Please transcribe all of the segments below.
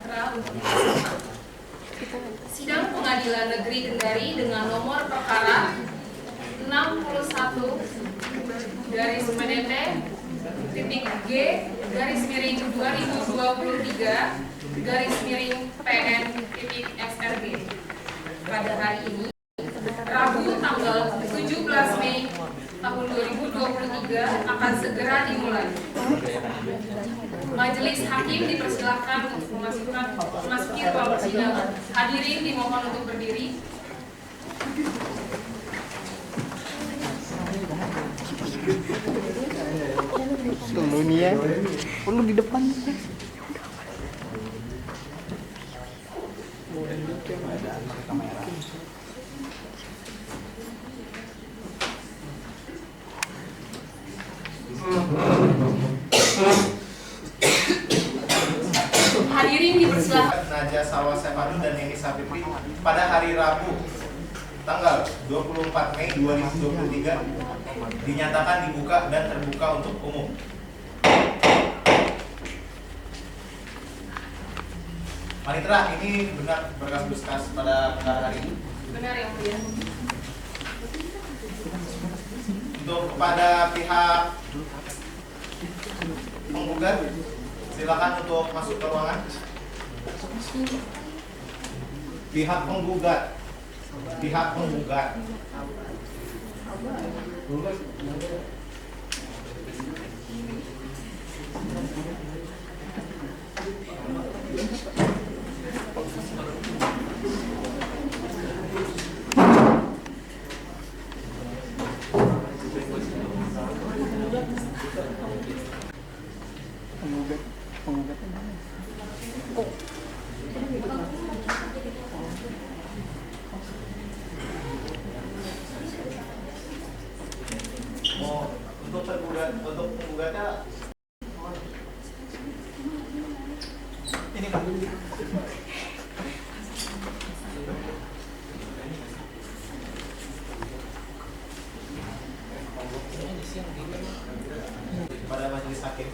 Panitra untuk dilaksanakan. Sidang Pengadilan Negeri Kendari dengan nomor perkara 61 garis PDP titik G garis miring 2023 garis miring PN titik SRG pada hari ini Rabu tanggal 17 Mei tahun 2023 akan segera dimulai. Majelis Hakim dipersilakan untuk memasuki ruang persidangan. Hadirin dimohon untuk berdiri. Tunggu nih ya, perlu di depan. Hadirin dipersilakan. Najah Salwa Sefanu dan Neni Sapitri pada hari Rabu tanggal 24 Mei 2023 dinyatakan dibuka dan terbuka untuk umum. Panitra, ini benar berkas-berkas pada perkara hari ini? Benar yang mulia. Untuk kepada pihak penggugat, silakan untuk masuk ke ruangan. Pihak penggugat. Penggugatnya mana? Untuk penggugatnya ini Pak. Pada majelis hakim.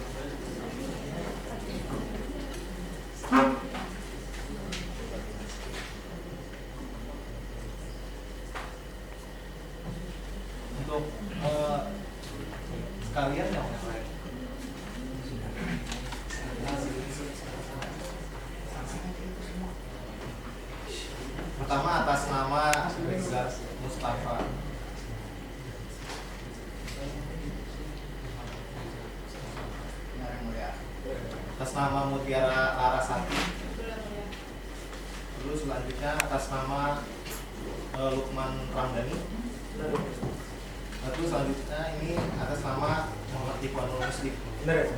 Untuk sekalian yang pertama atas nama Reza Mustafa. Atas nama Mutiara Larasati. Lalu selanjutnya atas nama Lukman Ramdhani. Lalu selanjutnya ini atas nama Muhammad Ikhwanul Muslim. Benar ya?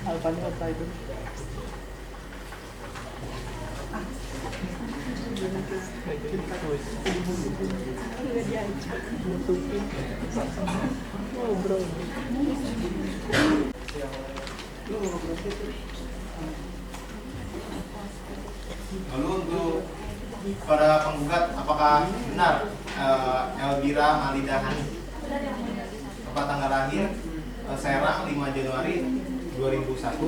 Alpanya apa itu? Ngobrol. Lalu untuk para penggugat, apakah benar Elvira Malidahani tempat tanggal lahir Serang 5 Januari 2001,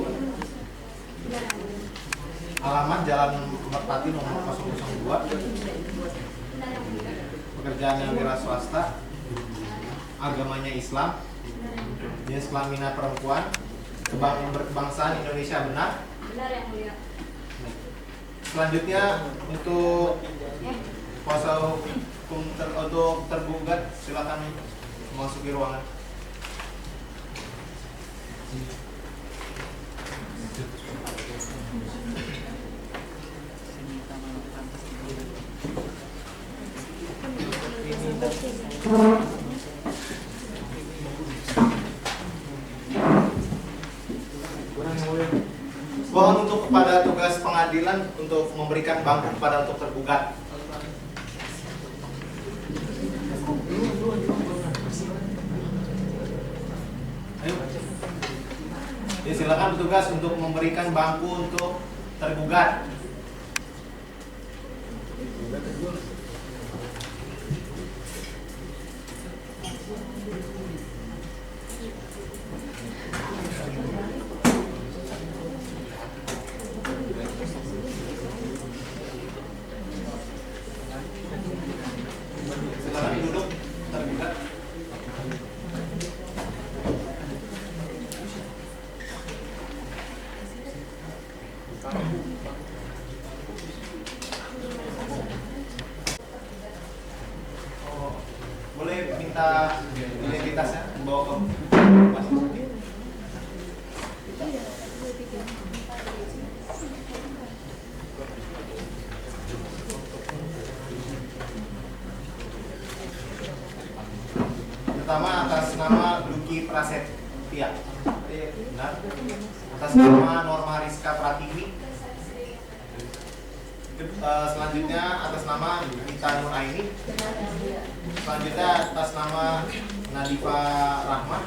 alamat Jalan Merpati nomor 002, pekerjaannya wira swasta, agamanya Islam, jenis kelaminnya perempuan, berkebangsaan Indonesia, benar? Benar yang mulia. Selanjutnya untuk kuasa hukum untuk tergugat silakan memasuki ruangan. Mohon untuk kepada tugas pengadilan untuk memberikan bangku kepada untuk tergugat. Ayo. Ya, silakan petugas untuk memberikan bangku untuk tergugat. Silakan duduk tergugat. Boleh minta identitasnya bawa ke Mas Budi? Pertama atas nama Lucky Prasetya, benar. Atas nama Norma Rizka Pratiwi. Selanjutnya atas nama Nita Nuraini. Selanjutnya atas nama Nadifa Rahma.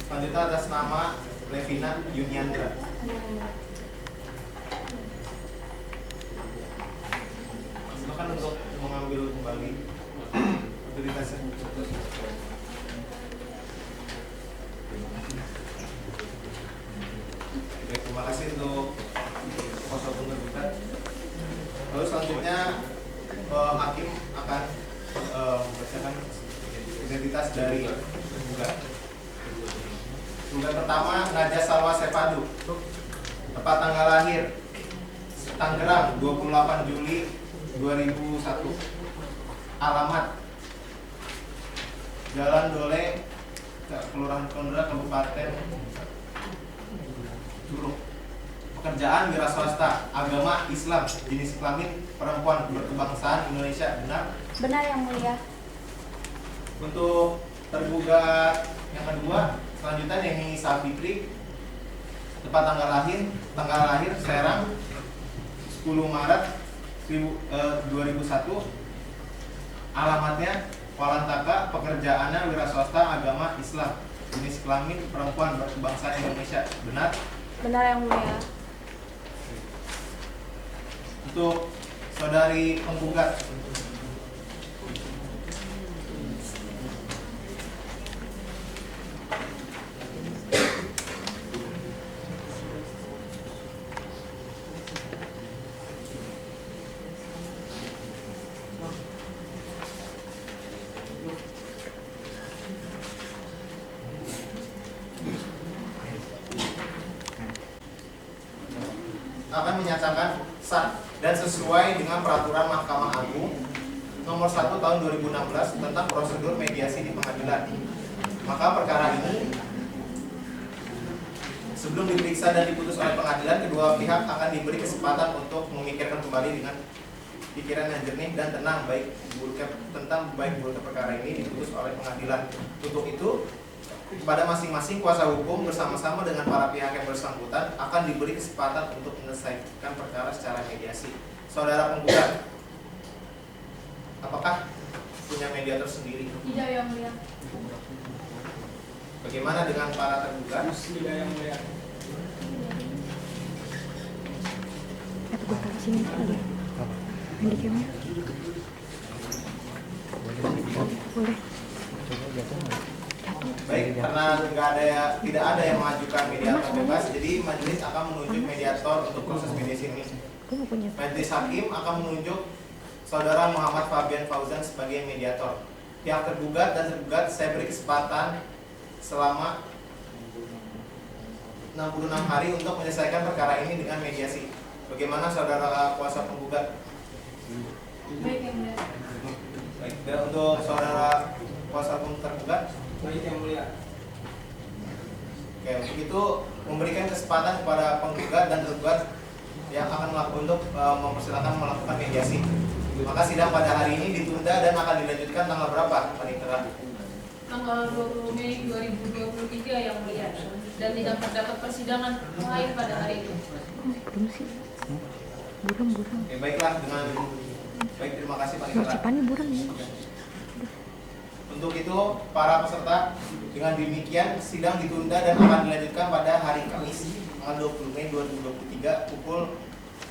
Selanjutnya atas nama Levina Yuniandra. Silakan untuk mengambil kembali otoritasnya. Oke, terima kasih untuk kuasa hukum tergugat. Lalu selanjutnya hakim akan membacakan identitas dari tergugat. Tergugat pertama Naja Salwa Sepadu, tepat tanggal lahir Tangerang 28 Juli 2001, alamat Jalan Dole, Kelurahan Kondra, Kabupaten Curug. Pekerjaan wira swasta, agama Islam, jenis kelamin perempuan, berkebangsaan Indonesia, benar? Benar yang mulia. Untuk tergugat yang kedua, selanjutnya Neni Safitri, tepat tanggal lahir Serang 10 Maret 2001, alamatnya Walantaka, pekerjaannya wira swasta, agama Islam, jenis kelamin perempuan, berkebangsaan Indonesia, benar? Benar yang mulia. Untuk saudari penggugat, akan menyatakan sah dan sesuai dengan peraturan Mahkamah Agung nomor 1 tahun 2016 tentang prosedur mediasi di pengadilan. Maka perkara ini sebelum diperiksa dan diputus oleh pengadilan, kedua pihak akan diberi kesempatan untuk memikirkan kembali dengan pikiran yang jernih dan tenang tentang baik buruknya perkara ini diputus oleh pengadilan. Untuk itu, kepada masing-masing kuasa hukum bersama-sama dengan para pihak yang bersangkutan akan diberi kesempatan untuk menyelesaikan perkara secara mediasi. Saudara penggugat, apakah punya mediator sendiri? Tidak yang mulia. Bagaimana dengan para tergugat? Tidak yang mulia. Gue taruh sini kali ya. Handicamnya. Boleh. Baik, karena tidak ada yang mengajukan mediator bebas, jadi majelis akan menunjuk mediator untuk proses mediasi ini. Majelis hakim akan menunjuk saudara Muhammad Fabian Fauzan sebagai mediator. Pihak tergugat dan tergugat saya beri kesempatan selama 66 hari untuk menyelesaikan perkara ini dengan mediasi. Bagaimana saudara kuasa penggugat? Baik yang mulia. Baik, dan untuk saudara kuasa hukum tergugat? Baik yang mulia. Oke, untuk itu memberikan kesempatan kepada penggugat dan tergugat yang akan untuk mempersilakan melakukan mediasi. Maka sidang pada hari ini ditunda dan akan dilanjutkan tanggal berapa, Panitera? Tanggal 20 Mei 2023 yang mulia, dan tidak terdapat persidangan lain pada hari itu. Belum sih. Burung. Oke, baiklah, dengan baik, terima kasih Panitera. Cepannya burung ya. Untuk itu, para peserta, dengan demikian sidang ditunda dan akan dilanjutkan pada hari Kamis tanggal 20 Mei 2023 pukul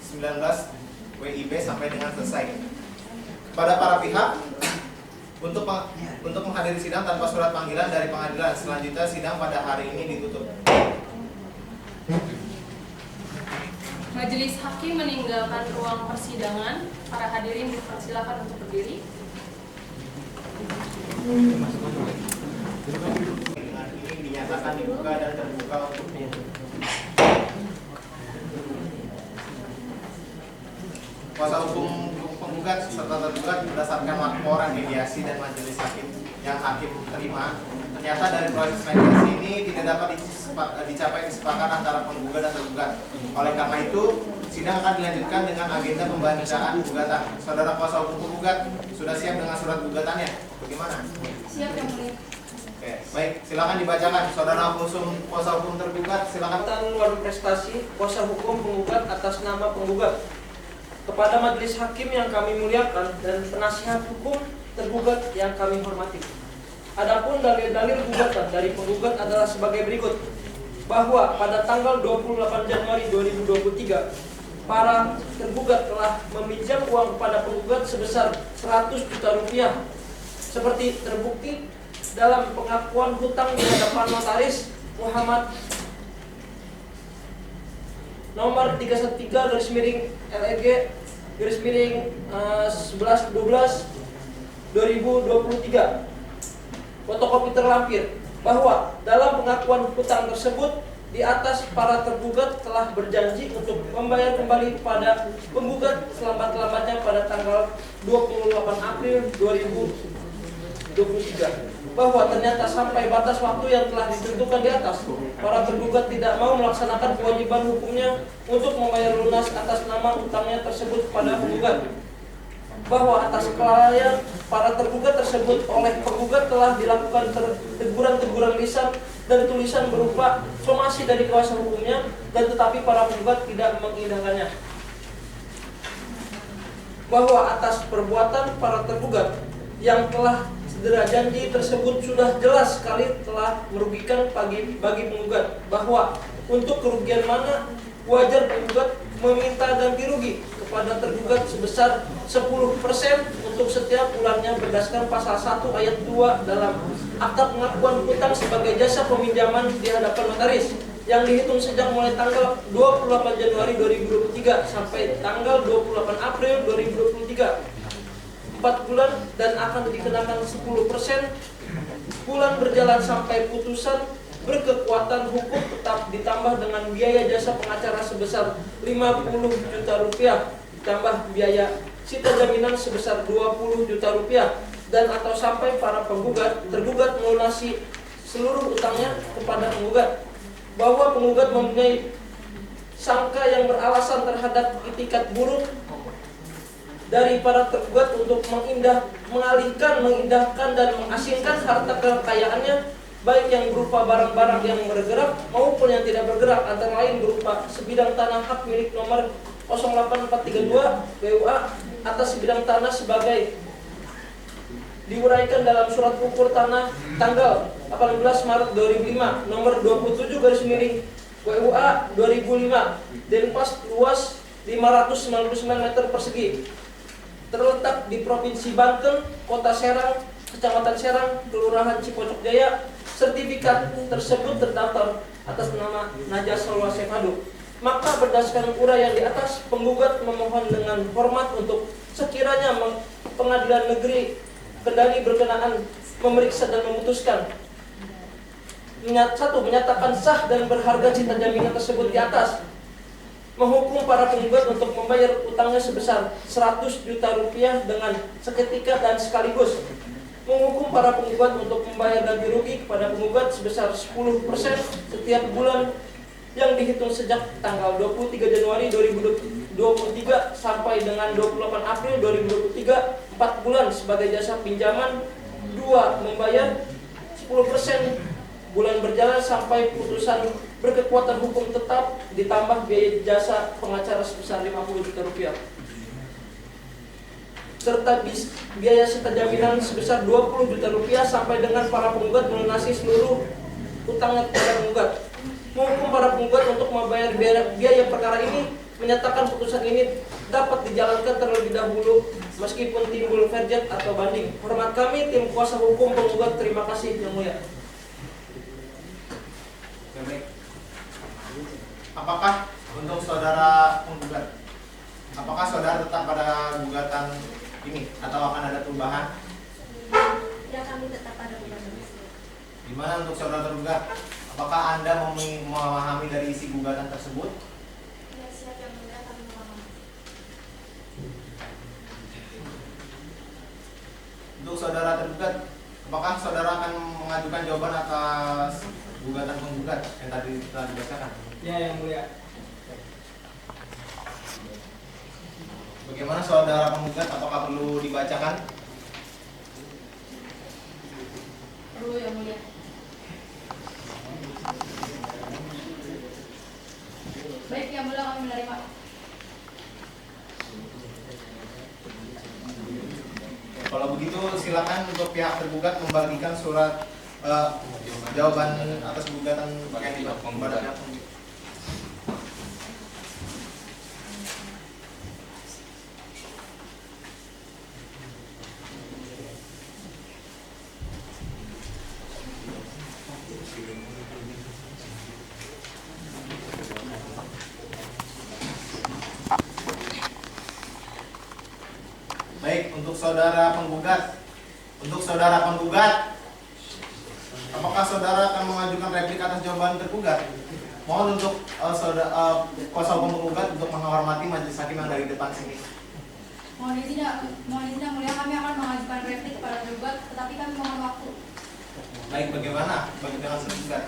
19.00 WIB sampai dengan selesai. Kepada para pihak untuk menghadiri sidang tanpa surat panggilan dari pengadilan. Selanjutnya sidang pada hari ini ditutup. Majelis hakim meninggalkan ruang persidangan. Para hadirin dipersilakan untuk berdiri. Dengan ini dinyatakan dibuka dan terbuka untuk kuasa hukum penggugat serta tergugat berdasarkan laporan mediasi dan majelis hakim yang hakim terima. Ternyata dari proses mediasi ini tidak dapat dicapai kesepakatan antara penggugat dan tergugat. Oleh karena itu, sidang akan dilanjutkan dengan agenda pembacaan gugatan. Saudara kuasa hukum penggugat sudah siap dengan surat gugatannya? Bagaimana? Siap yang mulia. Oke, baik, silakan dibacakan. Saudara kuasa hukum tergugat, silakan. Luar prestasi kuasa hukum penggugat atas nama penggugat. Kepada majelis hakim yang kami muliakan dan penasihat hukum tergugat yang kami hormati. Adapun dalil-dalil gugatan dari penggugat adalah sebagai berikut. Bahwa pada tanggal 28 Januari 2023 para tergugat telah meminjam uang kepada penggugat sebesar 100 juta rupiah seperti terbukti dalam pengakuan hutang di hadapan notaris Muhammad nomor 313-11/11/2023 fotokopi terlampir bahwa dalam pengakuan hutang tersebut di atas para tergugat telah berjanji untuk membayar kembali kepada penggugat selambat-lambatnya pada tanggal 28 April 2023 bahwa ternyata sampai batas waktu yang telah ditentukan di atas para tergugat tidak mau melaksanakan kewajiban hukumnya untuk membayar lunas atas nama hutangnya tersebut kepada penggugat bahwa atas kelalaian para tergugat tersebut oleh penggugat telah dilakukan teguran-teguran lisan dan tulisan berupa somasi dari kuasa hukumnya dan tetapi para penggugat tidak mengindahkannya bahwa atas perbuatan para tergugat yang telah cedera janji tersebut sudah jelas sekali telah merugikan bagi penggugat bahwa untuk kerugian mana wajar penggugat meminta ganti rugi kepada tergugat sebesar 10% untuk setiap bulannya berdasarkan pasal 1 ayat 2 dalam akta pengakuan hutang sebagai jasa peminjaman di hadapan notaris yang dihitung sejak mulai tanggal 28 Januari 2023 sampai tanggal 28 April 2023 4 bulan dan akan dikenakan 10% bulan berjalan sampai putusan berkekuatan hukum tetap ditambah dengan biaya jasa pengacara sebesar 50 juta rupiah ditambah biaya sita jaminan sebesar 20 juta rupiah dan atau sampai para tergugat melunasi seluruh utangnya kepada penggugat bahwa penggugat mempunyai sangka yang beralasan terhadap itikat buruk dari para tergugat untuk mengindahkan dan mengasingkan harta kekayaannya baik yang berupa barang-barang yang bergerak maupun yang tidak bergerak antara lain berupa sebidang tanah hak milik nomor 08432 BUA atas sebidang tanah sebagai diuraikan dalam surat ukur tanah tanggal 18 Maret 2005 nomor 27 WUA 2005 Denpas luas 599 meter persegi terletak di Provinsi Banten, Kota Serang, Kecamatan Serang, Kelurahan Cipocok Jaya. Sertifikat tersebut terdaftar atas nama Najas Salwa Sefadu. Maka berdasarkan uraian di atas, penggugat memohon dengan hormat untuk sekiranya Pengadilan Negeri Kendari berkenaan memeriksa dan memutuskan. Satu, menyatakan sah dan berharga cita jaminan tersebut di atas. Menghukum para penggugat untuk membayar utangnya sebesar 100 juta rupiah dengan seketika dan sekaligus. Menghukum para penggugat untuk membayar ganti rugi kepada penggugat sebesar 10% setiap bulan yang dihitung sejak tanggal 23 Januari 2023 sampai dengan 28 April 2023 4 bulan sebagai jasa pinjaman. 2. Membayar 10% bulan berjalan sampai putusan berkekuatan hukum tetap ditambah biaya jasa pengacara sebesar 50 juta rupiah serta biaya sita jaminan sebesar 20 juta rupiah sampai dengan para penggugat melunasi seluruh utangnya kepada penggugat. Menghukum para penggugat untuk membayar biaya perkara ini, menyatakan putusan ini dapat dijalankan terlebih dahulu meskipun timbul verjet atau banding. Hormat kami tim kuasa hukum penggugat. Terima kasih Yang Mulia. Baik. Apakah untuk saudara penggugat, apakah saudara tetap pada gugatan ini atau akan ada perubahan? Ya, kami tetap pada gugatan. Gimana untuk saudara tergugat? Apakah Anda memahami dari isi gugatan tersebut? Ya, siap Yang Mulia, kami memahami. Untuk saudara tergugat, apakah saudara akan mengajukan jawaban atas gugatan penggugat yang tadi telah dibacakan? Ya, Yang Mulia. Bagaimana saudara penggugat, apakah perlu dibacakan? Perlu Yang Mulia. Baik Yang Mulia, kami menerima. Kalau begitu silakan untuk pihak tergugat membagikan surat jawaban atas gugatan bagian kepada pihak penggugat. Baik, untuk saudara penggugat, apakah saudara akan mengajukan replik atas jawaban tergugat? Mohon untuk kuasa hukum penggugat untuk menghormati majelis hakim yang dari depan sini. Mohon izin Yang Mulia, kami akan mengajukan replik kepada tergugat, tetapi kami mohon waktu. Baik, bagaimana bagi dengan tergugat?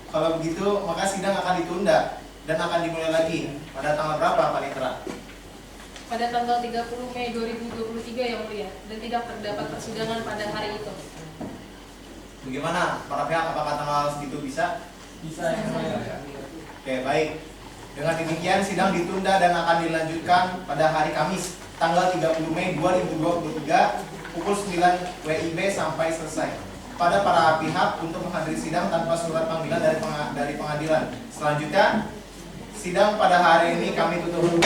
Kalau begitu, maka sidang akan ditunda dan akan dimulai lagi pada tanggal berapa, Panitera? Pada tanggal 30 Mei 2023 Yang Mulia, dan tidak terdapat persidangan pada hari itu. Bagaimana para pihak, apakah tanggal segitu bisa? Bisa Yang Mulia. Oke, baik. Dengan demikian sidang ditunda dan akan dilanjutkan pada hari Kamis tanggal 30 Mei 2023 pukul 9 WIB sampai selesai. Pada para pihak untuk menghadiri sidang tanpa surat panggilan dari pengadilan. Selanjutnya, sidang pada hari ini kami tutup.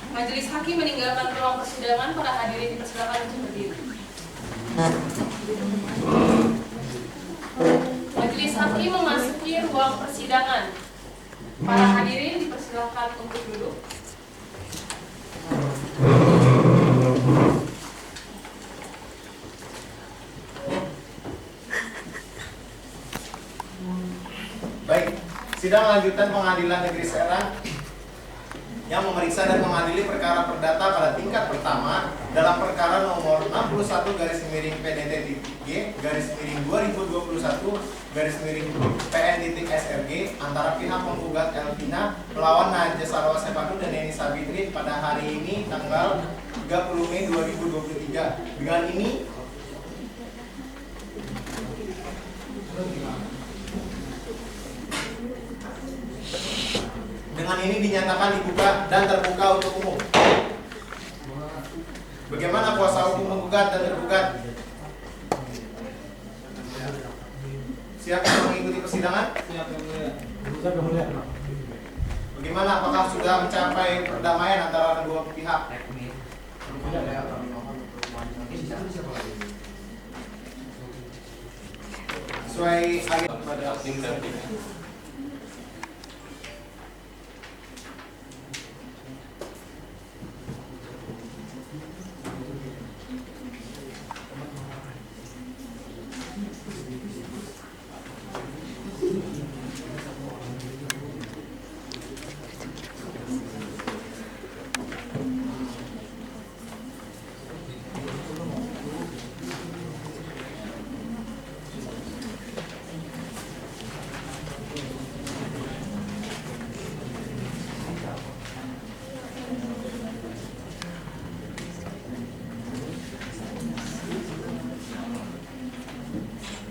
Majelis hakim meninggalkan ruang persidangan. Para hadirin dipersilakan untuk berdiri. Majelis hakim memasuki ruang persidangan. Para hadirin dipersilakan untuk duduk. Baik, sidang lanjutan Pengadilan Negeri Serang yang memeriksa dan mengadili perkara perdata pada tingkat pertama dalam perkara nomor 61/PDT-2021/PN-SRG antara pihak penggugat Elvina melawan Najah Salwa Sepadu dan Neni Sabitri pada hari ini tanggal 30 Mei 2023. Dengan ini dinyatakan dibuka dan terbuka untuk umum. Bagaimana kuasa hukum penggugat dan tergugat? Siap untuk mengikuti persidangan? Bagaimana, apakah sudah mencapai perdamaian antara kedua pihak? Sesuai agenda pada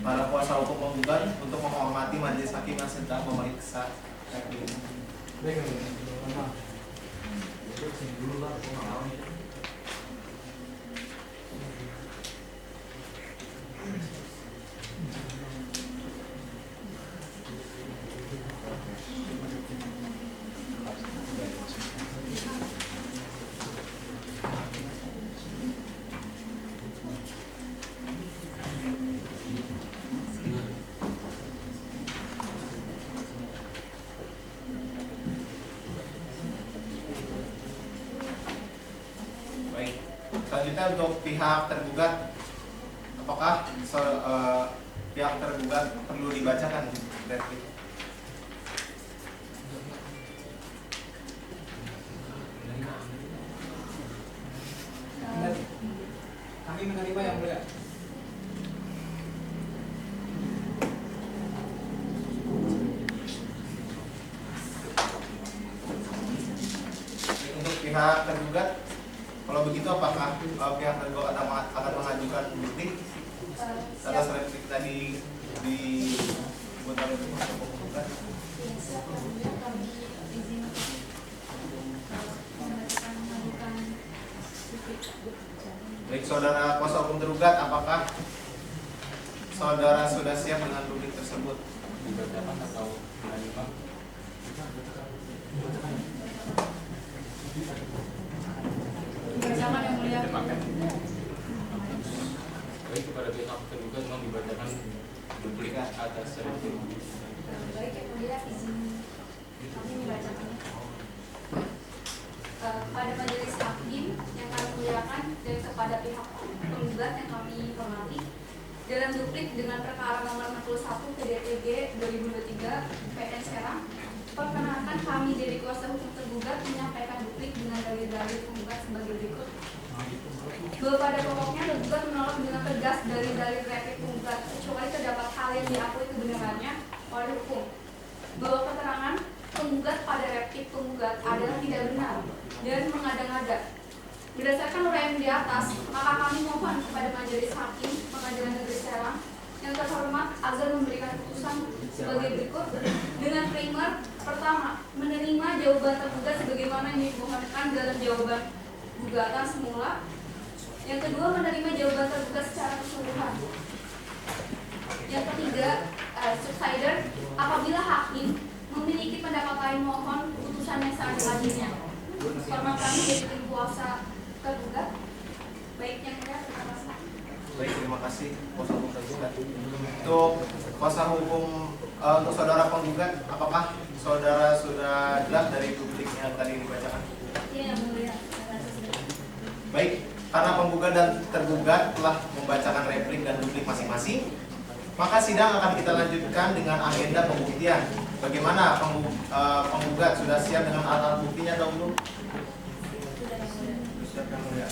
para kuasa hukum penggugat untuk menghormati majelis hakim yang sedang memeriksa replik. Selanjutnya untuk pihak tergugat, apakah pihak tergugat perlu dibacakan replik? Kami menerima yang mulia. Untuk pihak tergugat, kalau begitu apakah pihak tergugat akan mengajukan bukti atas replik tadi dibuat oleh penggugat? Baik, saudara kuasa hukum tergugat, apakah saudara sudah siap dengan bukti tersebut? Dibacakan atau menerima? Dibacakan yang mulia. Baik, kepada pihak tergugat memang dibacakan duplikat atas replik. Baik yang mulia, izin kami membacakannya. Kepada majelis hakim yang kami muliakan dan kepada pihak penggugat yang kami hormati, dalam duplik dengan perkara nomor 61 PDTG 2023 PN Serang, perkenalkan kami dari kuasa hukum tergugat menyampaikan duplik dengan dalil-dalil penggugat sebagai berikut. Bahwa pada pokoknya tergugat menolak dengan tegas dalil-dalil replik penggugat kecuali terdapat hal yang diakui kebenarannya oleh hukum. Bahwa keterangan penggugat pada replik penggugat adalah tidak benar dan mengada-ngada. Berdasarkan uraian di atas, maka kami mohon kepada majelis hakim Pengadilan Negeri Serang yang terhormat agar memberikan putusan sebagai berikut dengan primer. Pertama, menerima jawaban tergugat sebagaimana yang dimohonkan dalam jawaban gugatan semula. Yang kedua, menerima jawaban tergugat secara keseluruhan. Yang ketiga, subsider, apabila hakim memiliki pendapat lain, mohon putusan yang seadil-adilnya. Hormat kami dari tim kuasa tergugat. Baik yang mulia, terima kasih. Baik, terima kasih kuasa hukum tergugat. Untuk kuasa hukum untuk saudara penggugat, apakah saudara sudah jelas dari duplik yang tadi dibacakan? Iya yang mulia. Baik, karena penggugat dan tergugat telah membacakan replik dan duplik masing-masing, maka sidang akan kita lanjutkan dengan agenda pembuktian. Bagaimana penggugat sudah siap dengan alat buktinya dahulu? Siap yang mulia.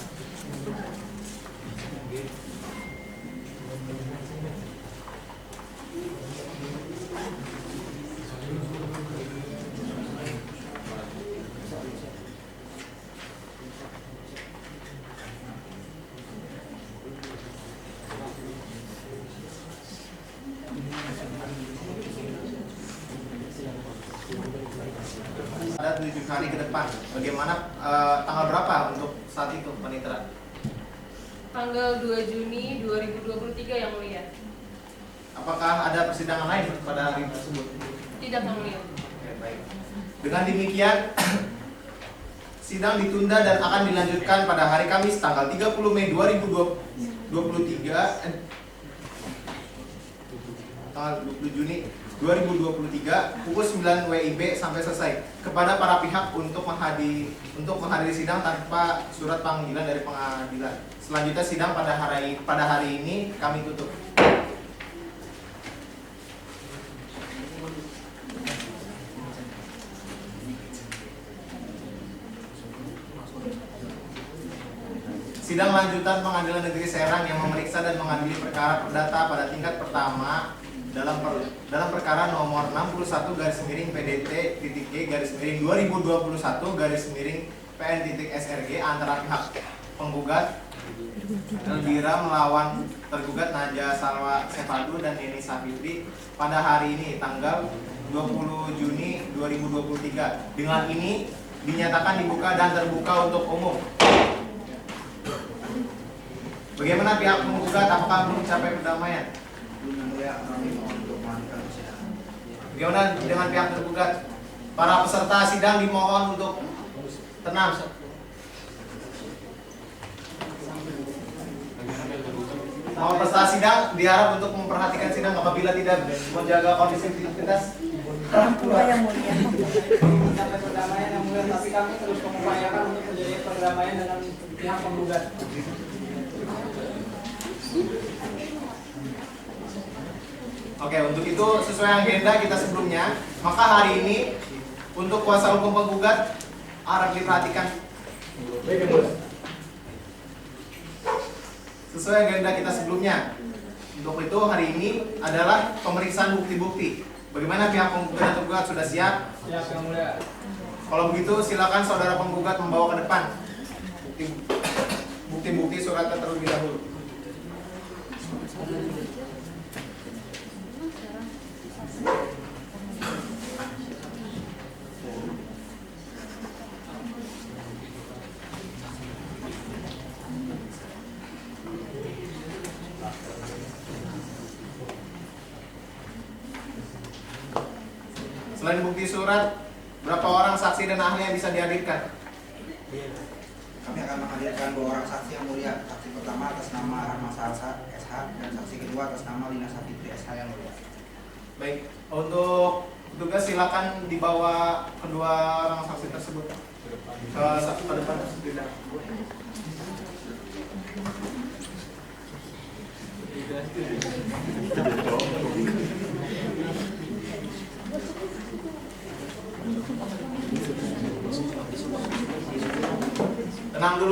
Ada 7 hari ke depan. Bagaimana tanggal berapa untuk saat itu, Panitera? Tanggal 2 Juni 2023 yang mulia. Apakah ada persidangan lain pada hari tersebut? Tidak yang mulia. Oke, baik. Dengan demikian sidang ditunda dan akan dilanjutkan pada hari Kamis tanggal 30 Mei 2023 tanggal 20 Juni 2023 pukul 9 WIB sampai selesai kepada para pihak untuk menghadiri sidang tanpa surat panggilan dari pengadilan. Selanjutnya sidang pada hari ini kami tutup. Sidang lanjutan Pengadilan Negeri Serang yang memeriksa dan mengadili perkara perdata pada tingkat pertama dalam perkara nomor 61/PDT-G/2021/PN-SRG antara pihak penggugat Elvira melawan tergugat Naja Salwa Sefadu dan Neni Safitri pada hari ini tanggal 20 Juni 2023. Dengan ini dinyatakan dibuka dan terbuka untuk umum. Bagaimana pihak penggugat, apakah belum mencapai perdamaian? Bagaimana dengan pihak tergugat? Para peserta sidang dimohon untuk tenang. Mohon peserta sidang diharap untuk memperhatikan sidang apabila tidak menjaga kondisi aktivitas. Yang mulia. Sampai perdamaian yang mulia, tapi kami terus mengupayakan untuk menjadi perdamaian dengan pihak penggugat. Oke, untuk itu sesuai agenda kita sebelumnya, maka hari ini untuk kuasa hukum penggugat harap diperhatikan. Sesuai agenda kita sebelumnya, untuk itu hari ini adalah pemeriksaan bukti-bukti. Bagaimana pihak penggugat dan tergugat sudah siap? Siap, Yang Mulia. Kalau begitu silakan saudara penggugat membawa ke depan bukti-bukti suratnya terlebih dahulu. Selain bukti surat, berapa orang saksi dan ahli yang bisa dihadirkan? Kami akan menghadirkan 2 orang saksi yang mulia. Saksi pertama atas nama Rahma Salsa SH dan saksi kedua atas nama Lina Safitri SH yang mulia. Baik, untuk tugas silakan dibawa kedua orang saksi tersebut ke depan.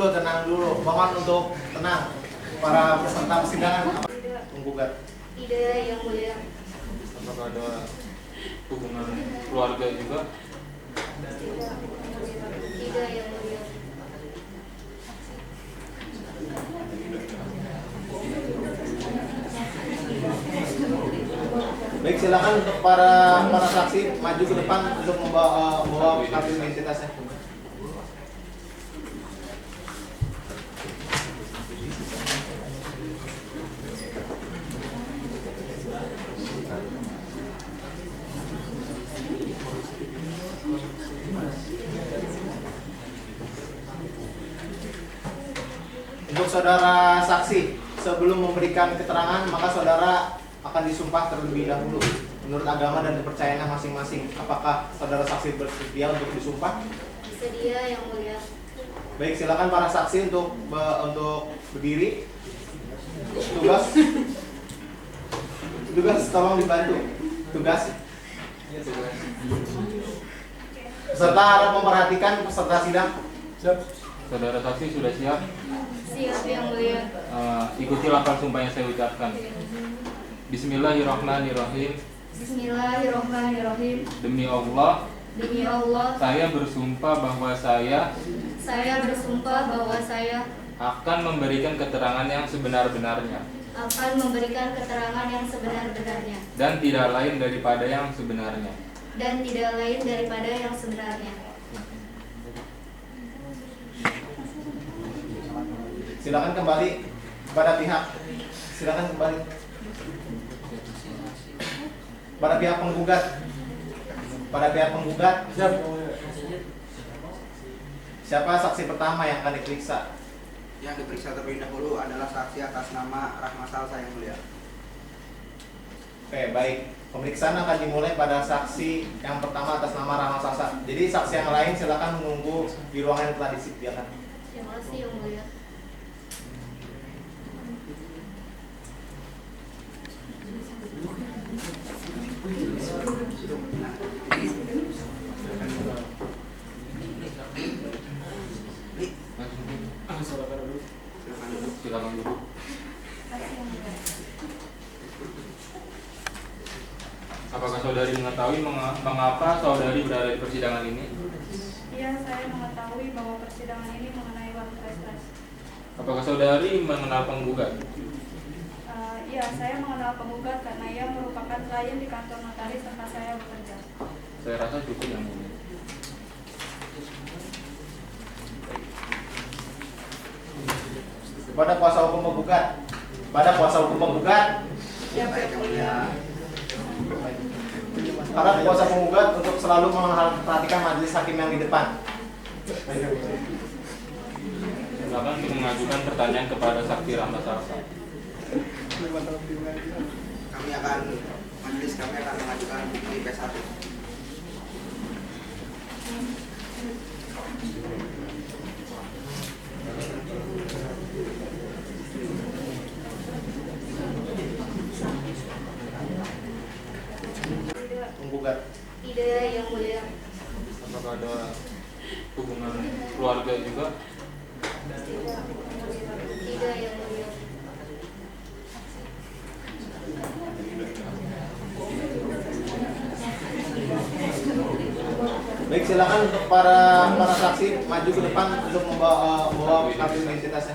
Tenang dulu. Mohon untuk tenang para peserta persidangan. Penggugat. Tidak, Yang Mulia. Apakah ada hubungan keluarga juga? Tidak, Yang Mulia. Baik, silakan untuk para saksi maju ke depan untuk membawa kartu identitasnya. Untuk saudara saksi, sebelum memberikan keterangan, maka saudara akan disumpah terlebih dahulu menurut agama dan kepercayaannya masing-masing. Apakah saudara saksi bersedia untuk disumpah? Bersedia, Yang Mulia. Baik, silakan para saksi untuk berdiri. Tugas tolong dibantu. Tugas. Peserta harap memperhatikan peserta sidang. Saudara saksi sudah siap? Siap, Yang Mulia. Ikuti lafaz sumpah yang saya ucapkan. Bismillahirrahmanirrahim. Bismillahirrahmanirrahim. Demi Allah, saya bersumpah bahwa saya akan memberikan keterangan yang sebenar-benarnya dan tidak lain daripada yang sebenarnya. Silakan kembali kepada pihak. Silakan kembali pada pihak penggugat. Siapa saksi pertama yang akan diperiksa? Yang diperiksa terlebih dahulu adalah saksi atas nama Rahma Salsa yang mulia. Oke, baik. Pemeriksaan akan dimulai pada saksi yang pertama atas nama Rahma Salsa. Jadi saksi yang lain silakan menunggu di ruangan yang telah disediakan. Terima kasih, Yang Mulia. Silakan duduk. Apakah saudari mengetahui mengapa saudari berada di persidangan ini? Iya, saya mengetahui bahwa persidangan ini mengenai one press. Apakah saudari mengenal penggugat? Iya, saya mengenal penggugat karena ia merupakan klien di kantor notaris tempat saya bekerja. Saya rasa cukup, Yang Mulia. Kepada kuasa hukum penggugat, Ya, Yang Mulia. harap kuasa penggugat untuk selalu memperhatikan majelis hakim yang di depan. Silakan untuk mengajukan pertanyaan kepada saksi Rahma Salsa. Majelis kami akan mengajukan bukti P1. Tidak, Yang Mulia. Apakah ada hubungan keluarga juga? Tidak, Yang Mulia. Baik, silakan untuk para saksi maju ke depan untuk membawa kartu identitasnya.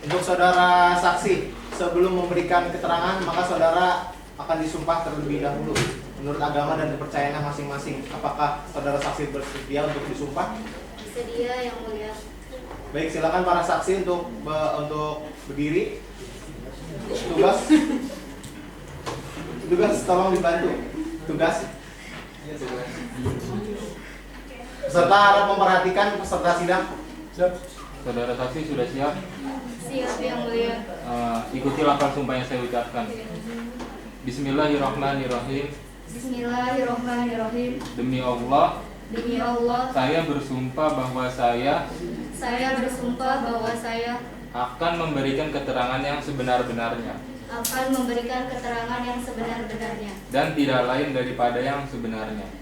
Untuk saudara saksi, sebelum memberikan keterangan, maka saudara akan disumpah terlebih dahulu menurut agama dan kepercayaan masing-masing. Apakah saudara saksi bersedia untuk disumpah? Bersedia, Yang Mulia. Baik, silakan para saksi untuk berdiri. Tugas tolong dibantu. Tugas. Serta harap memperhatikan peserta sidang. Saudara saksi sudah siap? Siap, Yang Mulia. Ikuti lafaz sumpah yang saya ucapkan. Bismillahirrahmanirrahim. Bismillahirrahmanirrahim. Demi Allah, Demi Allah, saya bersumpah bahwa saya bersumpah bahwa saya akan memberikan keterangan yang sebenar-benarnya akan memberikan keterangan yang sebenar-benarnya dan tidak lain daripada yang sebenarnya.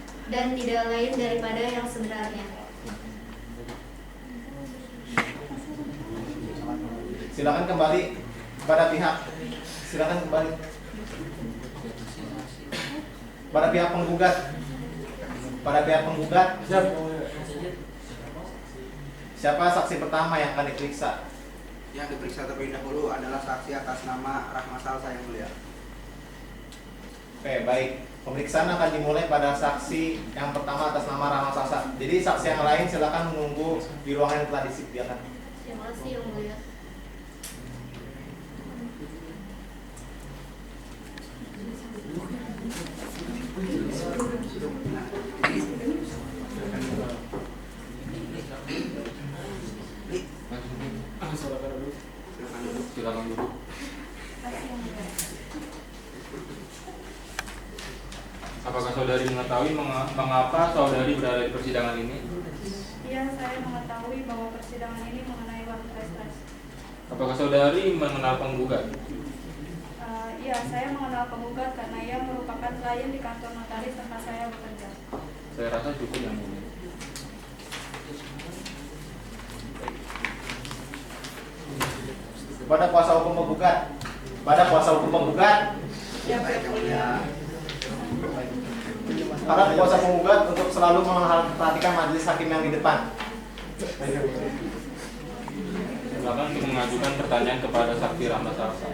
Silakan kembali kepada pihak. Silakan kembali pada pihak penggugat. Siapa saksi pertama yang akan diperiksa? Yang diperiksa terlebih dahulu adalah saksi atas nama Rahma Salsa, Yang Mulia. Oke, baik. Pemeriksaan akan dimulai pada saksi yang pertama atas nama Rahma Salsa. Jadi saksi yang lain silakan menunggu di ruangan yang telah disediakan. Terima kasih, Yang Mulia. Silakan duduk. Apakah saudari mengetahui mengapa saudari berada di persidangan ini? Iya, saya mengetahui bahwa persidangan ini mengenai uang stres. Apakah saudari mengenal penggugat? Iya, saya mengenal penggugat karena ia merupakan klien di kantor notaris tempat saya bekerja. Saya rasa cukup, Yang Mulia. Kepada kuasa hukum penggugat, Ya, baik, Yang Mulia. harap kuasa penggugat untuk selalu memperhatikan majelis hakim yang di depan. Silakan untuk mengajukan pertanyaan kepada saksi Rahma Salsa.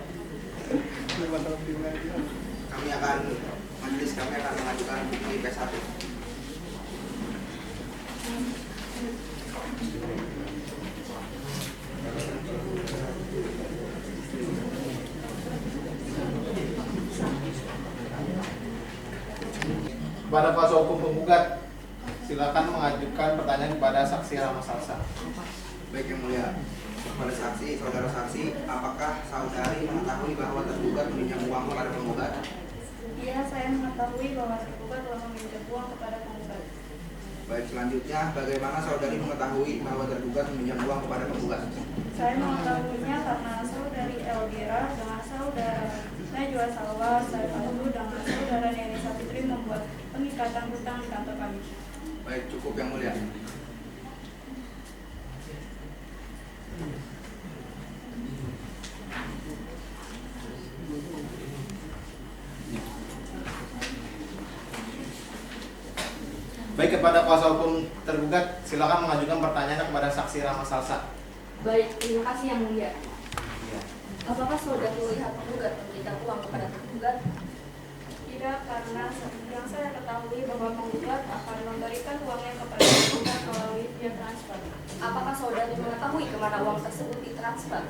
Majelis kami akan mengajukan bukti P1. Kepada kuasa hukum penggugat, silakan mengajukan pertanyaan kepada saksi Rahma Salsa. Baik, Yang Mulia. Kepada saksi, saudara saksi, apakah saudari mengetahui bahwa tergugat meminjam uang kepada penggugat? Iya, saya mengetahui bahwa tergugat telah meminjam uang kepada penggugat. Baik, selanjutnya, bagaimana saudari mengetahui bahwa tergugat meminjam uang kepada penggugat? Saya mengetahuinya karena saudari Elvira dengan saudara Najwa Salwa, saya tahu dengan saudara Neni Sapitri membuat pengikatan hutang di kantor kami. Baik, cukup, Yang Mulia. Baik, kepada kuasa hukum tergugat, silakan mengajukan pertanyaan kepada saksi Rahma Salsa. Baik, terima kasih Yang Mulia. Apakah saudari melihat penggugat memberikan uang kepada tergugat? Tidak, karena yang saya ketahui bahwa penggugat akan memberikan uangnya kepada penggugat melalui via transfer. Apakah saudari mengetahui kemana uang tersebut ditransfer?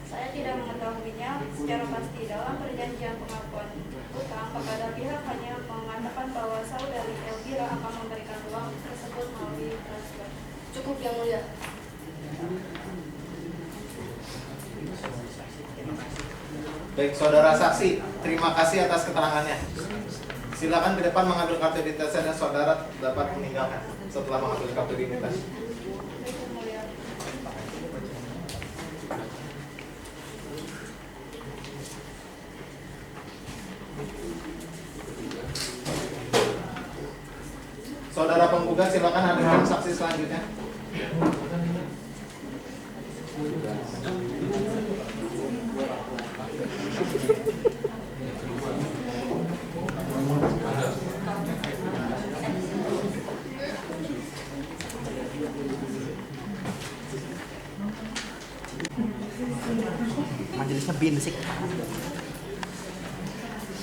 Saya tidak mengetahuinya secara pasti. Dalam perjanjian pengakuan utang, kepada pihak hanya mengatakan bahwa saudari Elvira akan memberikan uang tersebut melalui transfer. Cukup yang mulia. Baik, saudara saksi, terima kasih atas keterangannya. Silakan ke depan mengambil kartu identitasnya dan saudara dapat meninggalkan setelah mengambil kartu identitas. Saudara penggugat, silakan hadirkan saksi selanjutnya. Majelisnya binsik.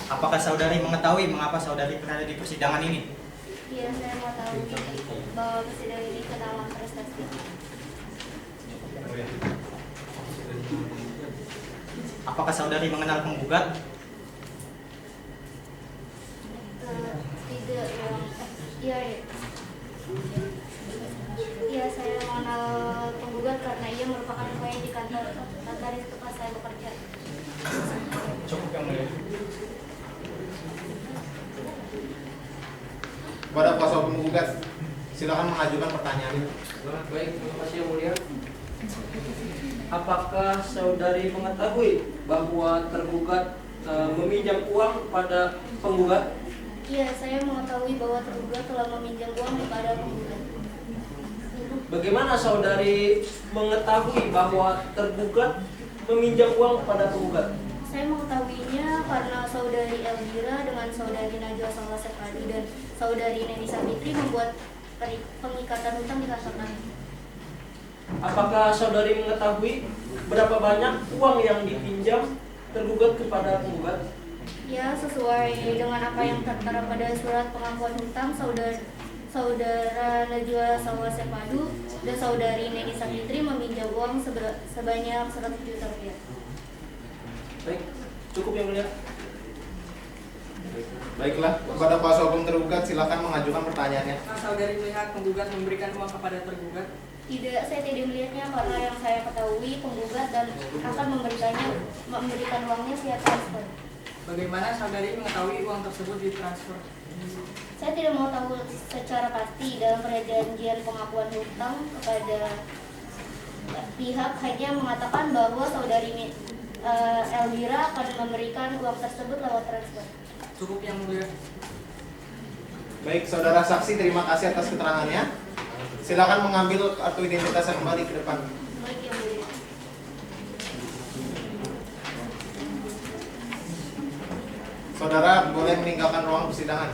Apakah saudari mengetahui mengapa saudari berada di persidangan ini? Iya, saya mau tahu bahwa persidangan ini kenal prestasi. Apakah saudari mengenal penggugat? Tidak, iya. Iya, saya mengenal penggugat karena ia merupakan pegawai di kantor notaris tempat saya bekerja. Cukup yang mulia. Kepada kuasa hukum penggugat, silakan mengajukan pertanyaan. Baik, terima kasih yang mulia. Apakah saudari mengetahui bahwa tergugat meminjam uang kepada penggugat? Iya, saya mengetahui bahwa tergugat telah meminjam uang kepada penggugat. Bagaimana saudari mengetahui bahwa tergugat meminjam uang kepada penggugat? Saya mengetahuinya karena saudari Elvira dengan saudari Najwa Salwa Sekali dan saudari Neni Savitri membuat pengikatan hutang di kantor kami. Apakah saudari mengetahui berapa banyak uang yang dipinjam tergugat kepada penggugat? Ya, sesuai dengan apa yang tertera pada surat pengakuan hutang, saudara Najwa Salwa Sepadu dan saudari Neni Savitri meminjam uang sebanyak 100 juta rupiah. Baik, cukup yang mulia. Baiklah, kepada kuasa hukum tergugat, silakan mengajukan pertanyaannya. Saudari melihat penggugat memberikan uang kepada tergugat? Tidak, saya tidak melihatnya karena yang saya ketahui penggugat dan akan memberikan uangnya via transfer. Bagaimana saudari mengetahui uang tersebut ditransfer? Saya tidak mau tahu secara pasti. Dalam perjanjian pengakuan hutang kepada pihak hanya mengatakan bahwa saudari Elvira akan memberikan uang tersebut lewat transfer. Cukup yang mulia. Baik, saudara saksi, terima kasih atas keterangannya. Silakan mengambil kartu identitasnya kembali ke depan. Baik, yang mulia. Saudara boleh meninggalkan ruang persidangan.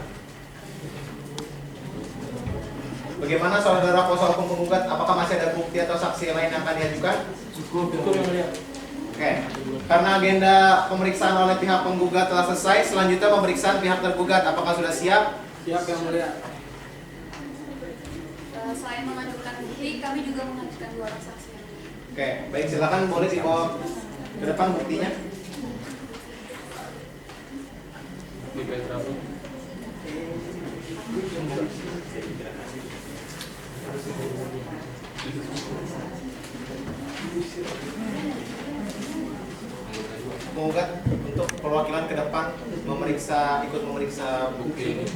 Bagaimana saudara kuasa hukum penggugat? Apakah masih ada bukti atau saksi lain yang akan diajukan? Cukup yang mulia. Oke, karena agenda pemeriksaan oleh pihak penggugat telah selesai, selanjutnya pemeriksaan pihak tergugat. Apakah sudah siap? Siap yang mulia. Selain mengajukan bukti, kami juga mengajukan 2 orang saksi. Oke, baik, silakan boleh dibawa ke depan buktinya. Di berapa? Penggugat untuk perwakilan ke depan ikut memeriksa bukti ini.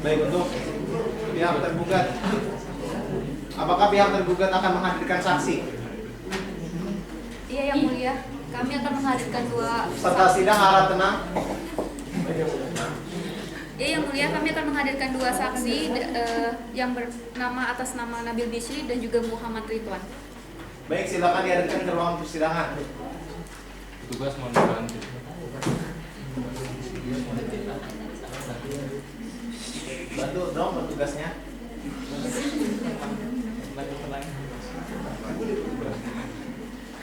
Baik, untuk pihak tergugat, apakah pihak tergugat akan menghadirkan saksi? Iya, yang mulia. Kami akan menghadirkan 2 Serta sidang harap tenang. Ya, yang mulia, kami akan menghadirkan 2 saksi yang bernama atas nama Nabil Bisri dan juga Muhammad Ridwan. Baik, silakan dihadirkan ke ruang persidangan. Tugas mohon dibantu. Bantu dong petugasnya.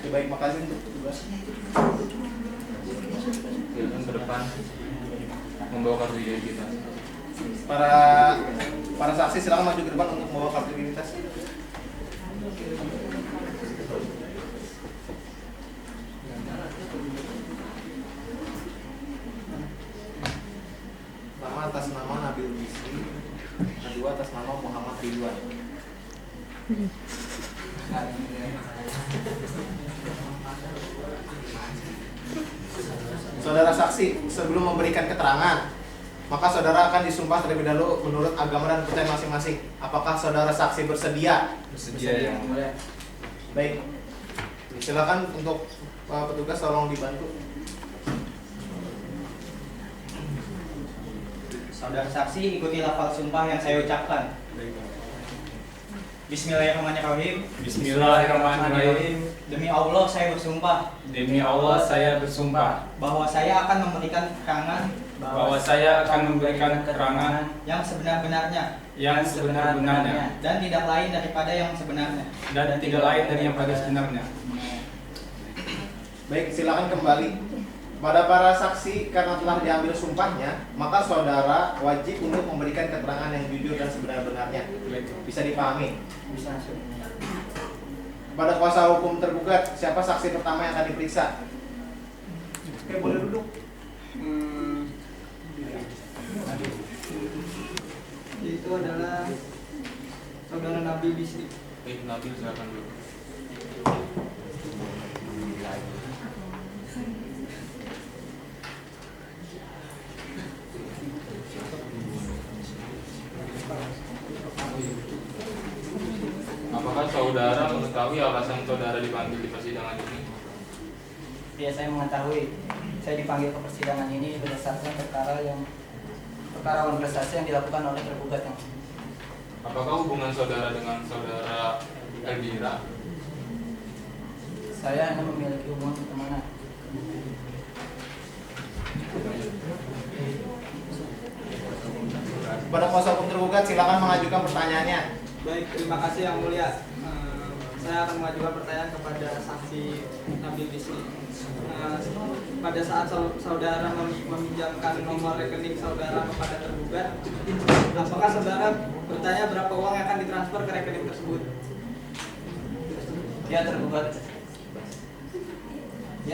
Oke, baik, makasih untuk petugasnya. Silakan ke depan membawa kartu identitas. Para saksi silakan maju ke depan untuk membawa kartu identitas. Pertama atas nama Nabil Bisri, kedua atas nama Muhammad Ridwan. Saudara saksi, sebelum memberikan keterangan, maka saudara akan disumpah terlebih dahulu menurut agama dan percaya masing-masing. Apakah saudara saksi bersedia? Bersedia, Yang Mulia. Baik, silakan untuk petugas tolong dibantu. Saudara saksi ikuti lafal sumpah yang saya ucapkan. Bismillahirrahmanirrahim. Bismillahirrahmanirrahim. Demi Allah saya bersumpah Demi Allah saya bersumpah bahwa saya akan memberikan keterangan bahwa saya akan memberikan keterangan yang sebenar-benarnya yang sebenar-benarnya dan tidak lain daripada yang sebenarnya. dan tidak lain dari yang pada sebenarnya. Baik, silakan kembali. Pada para saksi, karena telah diambil sumpahnya, maka saudara wajib untuk memberikan keterangan yang jujur dan sebenar-benarnya. Bisa dipahami? Bisa. Pada kuasa hukum tergugat, siapa saksi pertama yang akan diperiksa? Oke, boleh duduk. Itu adalah saudara Nabil Bisri. Baik, Nabil silakan dulu. Apakah saudara mengetahui alasan saudara dipanggil di persidangan ini? Ya, saya mengetahui. Saya dipanggil ke persidangan ini berdasarkan perkara prestasi yang dilakukan oleh tergugat yang. Apakah hubungan saudara dengan saudara Elvira? Saya hanya memiliki hubungan pertemanan. Pada kuasa hukum tergugat, silakan mengajukan pertanyaannya. Baik, terima kasih Yang Mulia. Saya akan mengajukan pertanyaan kepada saksi Nabil Bisri. Pada saat saudara meminjamkan nomor rekening saudara kepada tergugat, apakah saudara bertanya berapa uang yang akan ditransfer ke rekening tersebut? Dia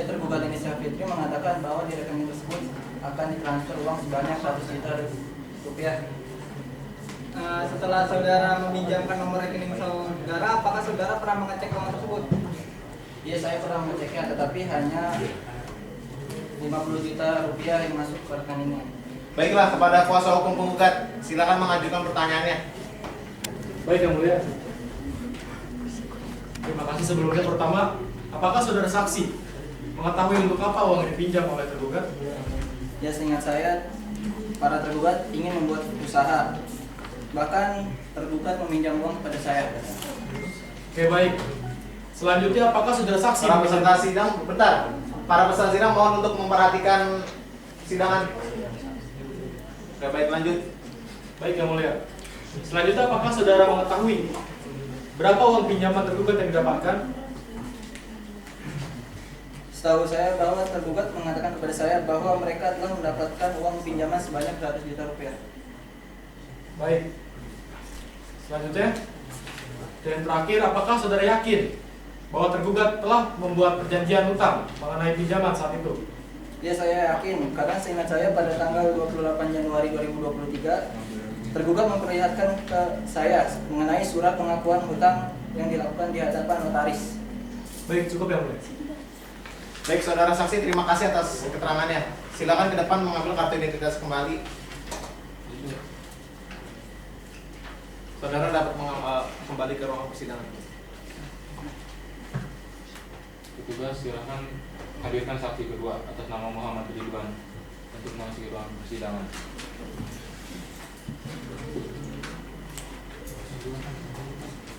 tergugat Inisial Fitri mengatakan bahwa di rekening tersebut akan ditransfer uang sebanyak 100 juta rupiah. Setelah saudara meminjamkan nomor rekening saudara, apakah saudara pernah mengecek uang tersebut? Iya, saya pernah mengeceknya, tetapi hanya 50 juta rupiah yang masuk ke rekeningnya. Baiklah, kepada kuasa hukum penggugat, silakan mengajukan pertanyaannya. Baik, Yang Mulia. Terima kasih sebelumnya. Pertama, apakah saudara saksi mengetahui untuk apa uang yang dipinjam oleh tergugat? Ya, seingat saya, para tergugat ingin membuat usaha. Bahkan tergugat meminjam uang kepada saya. Oke, baik. Selanjutnya, apakah saudara saksi? Para peserta sidang, bentar. Para peserta sidang mohon untuk memperhatikan sidangan. Oke, baik, lanjut. Baik, Yang Mulia. Selanjutnya, apakah saudara mengetahui berapa uang pinjaman tergugat yang didapatkan? Setahu saya bahwa tergugat mengatakan kepada saya bahwa mereka telah mendapatkan uang pinjaman sebanyak 100 juta rupiah. Baik. Selanjutnya, dan terakhir, apakah saudara yakin bahwa tergugat telah membuat perjanjian utang mengenai pinjaman saat itu? Ya, saya yakin, karena seingat saya pada tanggal 28 Januari 2023 tergugat memperlihatkan ke saya mengenai surat pengakuan hutang yang dilakukan di hadapan notaris. Baik, cukup ya, Mulia. Baik, saudara saksi, terima kasih atas keterangannya. Silakan ke depan mengambil kartu identitas kembali. Saudara dapat kembali ke ruang persidangan. Petugas silakan hadirkan saksi kedua atas nama Muhammad Ridwan untuk memasuki ruang persidangan.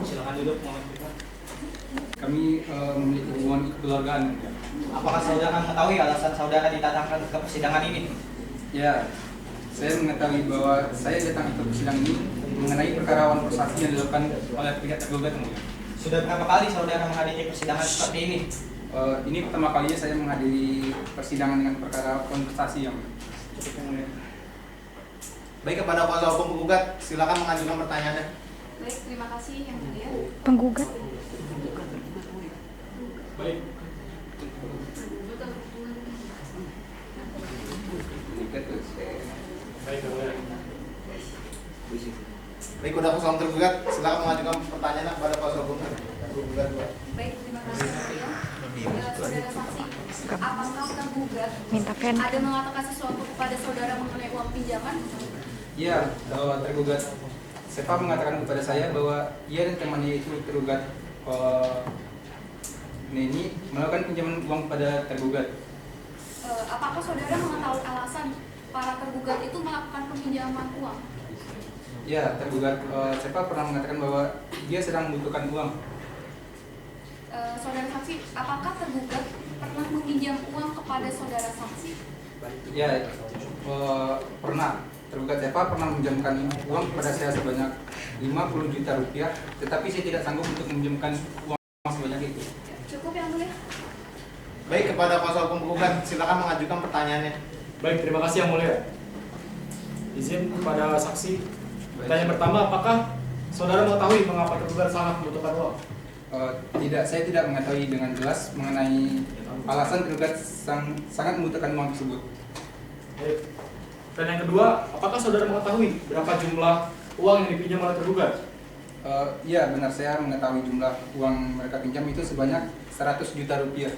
Silakan duduk, Muhammad Ridwan. Kami memiliki hubungan kekeluargaan. Apakah saudara mengetahui alasan saudara didatangkan ke persidangan ini? Ya, saya mengetahui bahwa saya datang ke persidangan ini mengenai perkara prestasi yang dilakukan oleh pihak tergugat. Sudah berapa kali saudara menghadiri persidangan seperti ini? Ini pertama kalinya saya menghadiri persidangan dengan perkara konversasi yang Baik, kepada kuasa hukum penggugat, silakan mengajukan pertanyaannya. Baik, terima kasih Yang Mulia. Penggugat. Baik. Baik, kuasa hukum tergugat, silakan mengajukan pertanyaan kepada kuasa hukum tergugat. Baik, terima kasih Yang Mulia. Saudara saksi, apakah tergugat Minta pen. ada mengatakan sesuatu kepada saudara mengenai uang pinjaman? ya tergugat Sepa mengatakan kepada saya bahwa ia dan temannya itu tergugat Neni melakukan pinjaman uang pada tergugat. Apakah saudara mengetahui alasan para tergugat itu melakukan peminjaman uang? Ya, tergugat Sepa pernah mengatakan bahwa dia sedang membutuhkan uang. Saudara saksi, apakah tergugat pernah meminjam uang kepada saudara saksi? Ya, pernah. Tergugat Sepa pernah meminjamkan uang kepada saya sebanyak 50 juta rupiah, tetapi saya tidak sanggup untuk meminjamkan uang sebanyak itu. Cukup Yang Mulia. Baik, kepada kuasa hukum penggugat, silakan mengajukan pertanyaannya. Baik, terima kasih Yang Mulia. Izin kepada saksi. Pertanyaan pertama, apakah saudara mengetahui mengapa tergugat sangat membutuhkan uang? Tidak, saya tidak mengetahui dengan jelas mengenai alasan tergugat sangat membutuhkan uang tersebut. Baik. Dan yang kedua, apakah saudara mengetahui berapa jumlah uang yang dipinjam oleh tergugat? Iya, benar, saya mengetahui jumlah uang mereka pinjam itu sebanyak 100 juta rupiah.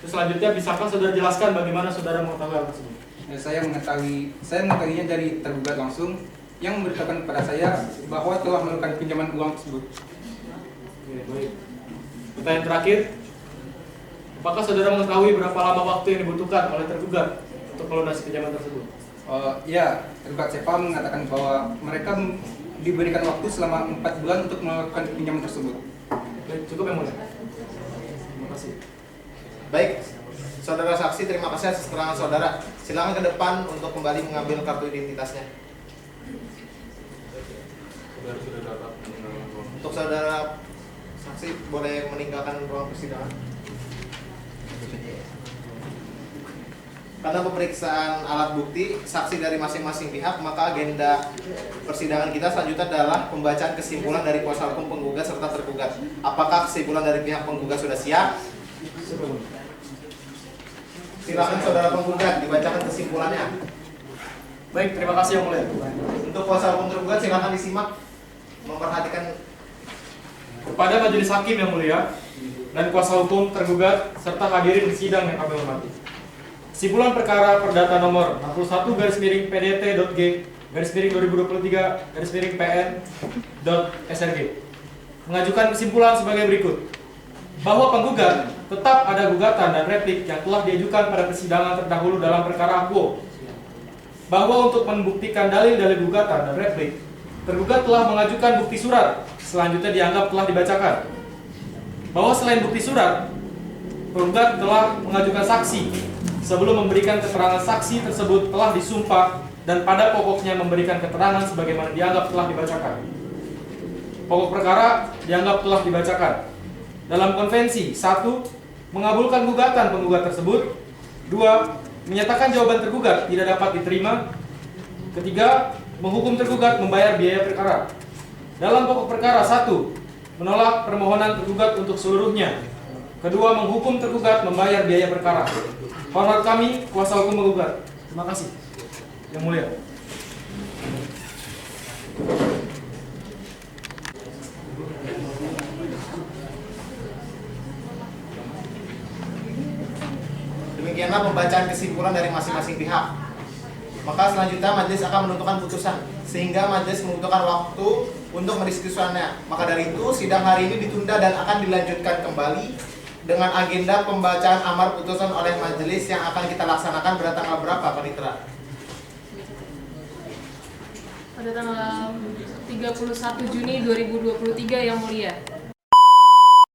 Terus selanjutnya, bisakah saudara jelaskan bagaimana saudara mengetahui hal tersebut? Saya mengetahuinya dari tergugat langsung yang memberitahukan kepada saya bahwa telah melakukan pinjaman uang tersebut. Oke, baik. Pertanyaan terakhir, apakah saudara mengetahui berapa lama waktu yang dibutuhkan oleh tergugat untuk melunasi pinjaman tersebut? Ya, tergugat Sepa mengatakan bahwa mereka diberikan waktu selama 4 bulan untuk melakukan pinjaman tersebut. Baik, cukup Yang Mulia. Terima kasih. Baik, saudara saksi, terima kasih atas keterangan saudara. Silakan ke depan untuk kembali mengambil kartu identitasnya. Sudah dapat meninggalkan ruang. Untuk saudara saksi boleh meninggalkan ruang persidangan. Karena pemeriksaan alat bukti saksi dari masing-masing pihak, maka agenda persidangan kita selanjutnya adalah pembacaan kesimpulan dari kuasa hukum penggugat serta tergugat. Apakah kesimpulan dari pihak penggugat sudah siap? Silakan saudara penggugat dibacakan kesimpulannya. Baik, terima kasih Yang Mulia. Untuk kuasa hukum tergugat silakan disimak, memperhatikan. Kepada majelis hakim Yang Mulia dan kuasa hukum tergugat serta hadirin sidang yang kami hormati. Kesimpulan perkara perdata nomor 61/PDT.G/2023/PN.SRG mengajukan kesimpulan sebagai berikut. Bahwa penggugat tetap ada gugatan dan replik yang telah diajukan pada persidangan terdahulu dalam perkara Akwo. Bahwa untuk membuktikan dalil-dalil gugatan dan replik, tergugat telah mengajukan bukti surat, selanjutnya dianggap telah dibacakan. Bahwa selain bukti surat, tergugat telah mengajukan saksi. Sebelum memberikan keterangan, saksi tersebut telah disumpah dan pada pokoknya memberikan keterangan sebagaimana dianggap telah dibacakan. Pokok perkara dianggap telah dibacakan. Dalam konvensi, 1. Mengabulkan gugatan penggugat tersebut. 2. Menyatakan jawaban tergugat tidak dapat diterima. 3. Menghukum tergugat membayar biaya perkara. Dalam pokok perkara, 1. Menolak permohonan tergugat untuk seluruhnya. 2. Menghukum tergugat membayar biaya perkara. Hormat kami, kuasa hukum penggugat. Terima kasih Yang Mulia. Demikianlah pembacaan kesimpulan dari masing-masing pihak. Maka selanjutnya majelis akan menentukan putusan, sehingga majelis membutuhkan waktu untuk mendiskusikannya. Maka dari itu sidang hari ini ditunda dan akan dilanjutkan kembali dengan agenda pembacaan amar putusan oleh majelis yang akan kita laksanakan pada tanggal berapa, Pak Nitra? Pada tanggal 31 Juni 2023 Yang Mulia.